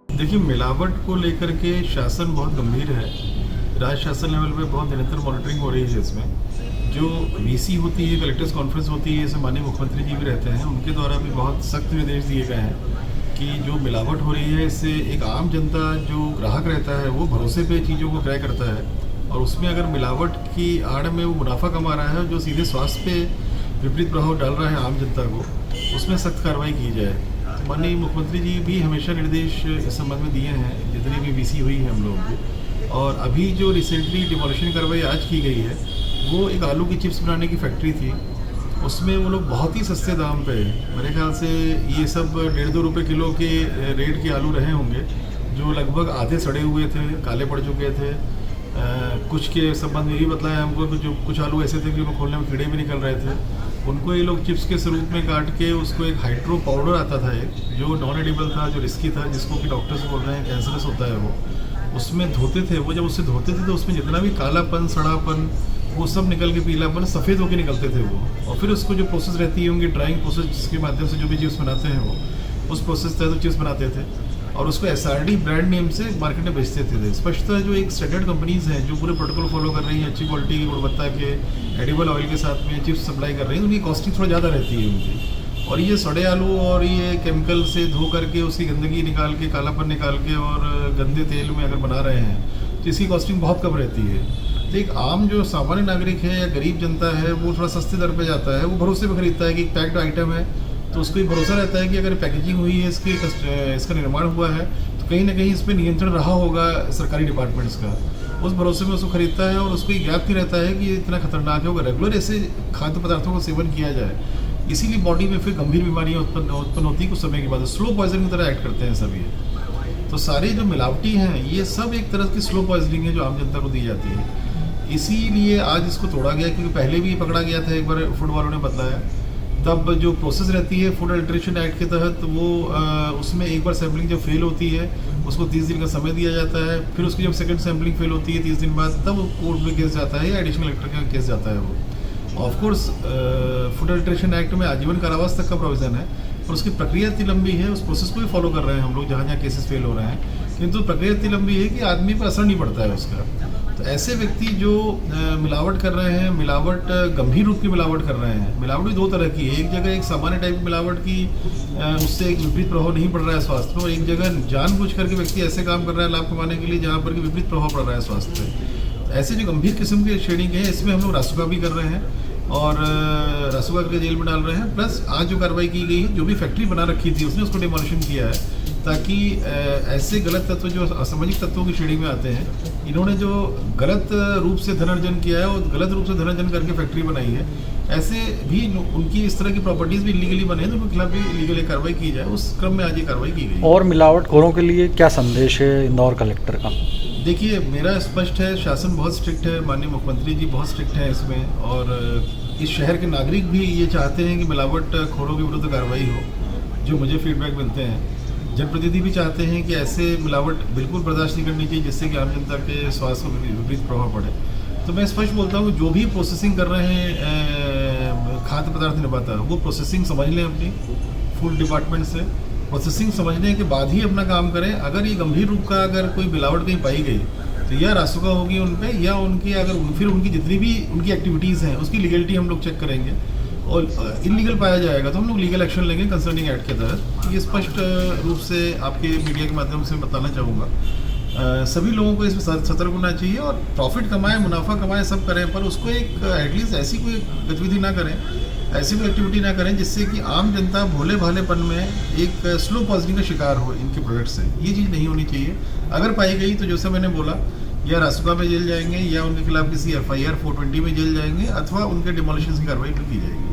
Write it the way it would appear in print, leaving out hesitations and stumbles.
देखिए, मिलावट को लेकर के शासन बहुत गंभीर है। राज्य शासन लेवल पे बहुत निरंतर मॉनिटरिंग हो रही है। इसमें जो वीसी होती है, कलेक्टर्स कॉन्फ्रेंस होती है, इसमें माननीय मुख्यमंत्री जी भी रहते हैं, उनके द्वारा भी बहुत सख्त निर्देश दिए गए हैं कि जो मिलावट हो रही है इससे एक आम जनता जो ग्राहक रहता है वो भरोसे पे चीज़ों को क्रय करता है, और उसमें अगर मिलावट की आड़ में वो मुनाफा कमा रहा है जो सीधे स्वास्थ्य पे विपरीत प्रभाव डाल रहा है आम जनता को, उसमें सख्त कार्रवाई की जाए। माननीय मुख्यमंत्री जी भी हमेशा निर्देश इस संबंध में दिए हैं जितनी भी वीसी हुई है हम लोगों को। और अभी जो रिसेंटली डिमोलिशन कार्रवाई आज की गई है वो एक आलू की चिप्स बनाने की फैक्ट्री थी। उसमें वो लोग बहुत ही सस्ते दाम पे, मेरे ख्याल से ये सब 1.5-2 रुपये किलो के रेट के आलू रहे होंगे, जो लगभग आधे सड़े हुए थे, काले पड़ चुके थे। कुछ के संबंध में भी बताया हमको कि जो कुछ आलू ऐसे थे कि उनको खोलने में कीड़े भी निकल रहे थे। उनको ये लोग चिप्स के स्वरूप में काट के उसको एक हाइड्रो पाउडर आता था एक, जो नॉन एडिबल था, जो रिस्की था, जिसको कि डॉक्टर्स बोल रहे हैं कैंसरस होता है, वो उसमें धोते थे। वो जब उससे धोते थे तो उसमें जितना भी कालापन, सड़ापन, वो सब निकल के पीलापन सफ़ेद होकर निकलते थे वो। और फिर उसको जो प्रोसेस रहती है उनकी ड्राइंग प्रोसेस, जिसके माध्यम से जो भी चिप्स बनाते हैं वो उस प्रोसेस तहत चिप्स बनाते थे और उसको SRD ब्रांड नेम से मार्केट में बेचते थे। स्पष्टतः जो एक स्टैंडर्ड कंपनीज़ हैं जो पूरे प्रोटोकॉल फॉलो कर रही हैं, अच्छी क्वालिटी की गुणवत्ता के एडिबल ऑयल के साथ में चिप्स सप्लाई कर रही हैं, उनकी कॉस्टिंग थोड़ा ज़्यादा रहती है उनकी। और ये सड़े आलू और ये केमिकल से धो करके उसकी गंदगी निकाल के, कालापन निकाल के और गंदे तेल में अगर बना रहे हैं तो इसकी कॉस्टिंग बहुत कम रहती है। तो एक आम जो सामान्य नागरिक है या गरीब जनता है वो थोड़ा सस्ते दर पे जाता है, वो भरोसे पे खरीदता है कि पैक्ड आइटम है तो उसको ये भरोसा रहता है कि अगर पैकेजिंग हुई है, इसका निर्माण हुआ है तो कहीं ना कहीं इस पर नियंत्रण रहा होगा सरकारी डिपार्टमेंट्स का। उस भरोसे में उसको खरीदता है और उसको ये ज्ञात नहीं रहता है कि ये इतना खतरनाक है। होगा रेगुलर ऐसे खाद्य पदार्थों का सेवन किया जाए, इसीलिए बॉडी में फिर गंभीर बीमारियाँ उत्पन्न होती है कुछ समय के बाद, स्लो पॉइजन की तरह एक्ट करते हैं सभी। तो सारी जो मिलावटी हैं ये सब एक तरह की स्लो पॉइजनिंग है जो आम जनता को दी जाती है। इसीलिए आज इसको तोड़ा गया, क्योंकि पहले भी पकड़ा गया था एक बार, फूड वालों ने बताया। तब जो प्रोसेस रहती है फूड अल्ट्रेशन एक्ट के तहत वो उसमें एक बार सैम्पलिंग जब फेल होती है उसको 30 दिन का समय दिया जाता है। फिर उसकी जब सेकंड सैम्पलिंग फेल होती है 30 दिन बाद, तब कोर्ट में केस जाता है या एडिशनल कलेक्टर का केस जाता है वो। ऑफकोर्स फूड अल्ट्रेशन एक्ट में आजीवन कारावास तक का प्रोविज़न है और उसकी प्रक्रिया इतनी लंबी है, उस प्रोसेस को भी फॉलो कर रहे हैं हम लोग जहाँ जहाँ केसेस फेल हो रहे हैं, किंतु प्रक्रिया इतनी लंबी है कि आदमी पर असर नहीं पड़ता है उसका। तो ऐसे व्यक्ति जो मिलावट कर रहे हैं, मिलावट गंभीर रूप की मिलावट कर रहे हैं। मिलावट भी दो तरह की है, एक जगह एक सामान्य टाइप की मिलावट की उससे एक विपरीत प्रभाव नहीं पड़ रहा है स्वास्थ्य पर, और एक जगह जानबूझ करके व्यक्ति ऐसे काम कर रहा है लाभ कमाने के लिए जहाँ पर कि विपरीत प्रभाव पड़ रहा है स्वास्थ्य पर। ऐसे जो गंभीर किस्म के श्रेणी के हैं इसमें हम लोग रासुका भी कर रहे हैं और रासुका करके जेल में डाल रहे हैं। प्लस आज जो कार्रवाई की गई है, जो भी फैक्ट्री बना रखी थी उसने उसको डिमोलिशन किया है, ताकि ऐसे गलत तत्व जो असामाजिक तत्वों की श्रेणी में आते हैं, इन्होंने जो गलत रूप से धन अर्जन किया है और गलत रूप से धन अर्जन करके फैक्ट्री बनाई है, ऐसे भी उनकी इस तरह की प्रॉपर्टीज़ भी इलीगली बने हैं तो उनके खिलाफ भी इलीगली कार्रवाई की जाए। उस क्रम में आज ये कार्रवाई की गई। और मिलावटखोरों के लिए क्या संदेश है इंदौर कलेक्टर का? देखिए, मेरा स्पष्ट है, शासन बहुत स्ट्रिक्ट है, माननीय मुख्यमंत्री जी बहुत स्ट्रिक्ट हैं इसमें, और इस शहर के नागरिक भी ये चाहते हैं कि मिलावटखोरों के विरुद्ध कार्रवाई हो। जो मुझे फीडबैक मिलते हैं, जनप्रतिनिधि भी चाहते हैं कि ऐसे मिलावट बिल्कुल बर्दाश्त नहीं करनी चाहिए जिससे कि आम जनता के स्वास्थ्य को विपरीत प्रभाव पड़े। तो मैं स्पष्ट बोलता हूँ, जो भी प्रोसेसिंग कर रहे हैं खाद्य पदार्थ निर्माता, वो प्रोसेसिंग समझ लें अपनी फूड डिपार्टमेंट से, प्रोसेसिंग समझने के बाद ही अपना काम करें। अगर ये गंभीर रूप का अगर कोई मिलावट कहीं पाई गई तो या रासुका होगी उन पे, या उनकी अगर फिर उनकी जितनी भी उनकी एक्टिविटीज़ हैं उसकी लीगलिटी हम लोग चेक करेंगे, और इलीगल पाया जाएगा तो हम लोग लीगल एक्शन लेंगे कंसर्निंग एक्ट के तहत। ये स्पष्ट रूप से आपके मीडिया के माध्यम से बताना चाहूँगा। सभी लोगों को इसमें सतर्क होना चाहिए और प्रॉफिट कमाएं, मुनाफा कमाएं, सब करें, पर उसको एक एटलीस्ट ऐसी कोई गतिविधि ना करें, ऐसी कोई एक्टिविटी ना करें जिससे कि आम जनता भोले भालेपन में एक स्लो पॉइजनिंग का शिकार हो इनके प्रोडक्ट से। ये चीज़ नहीं होनी चाहिए। अगर पाई गई तो जैसे मैंने बोला, या रासुका में जेल जाएंगे या उनके खिलाफ किसी FIR 420 में जेल जाएंगे, अथवा उनके डिमोलिशन की कार्रवाई भी की जाएगी।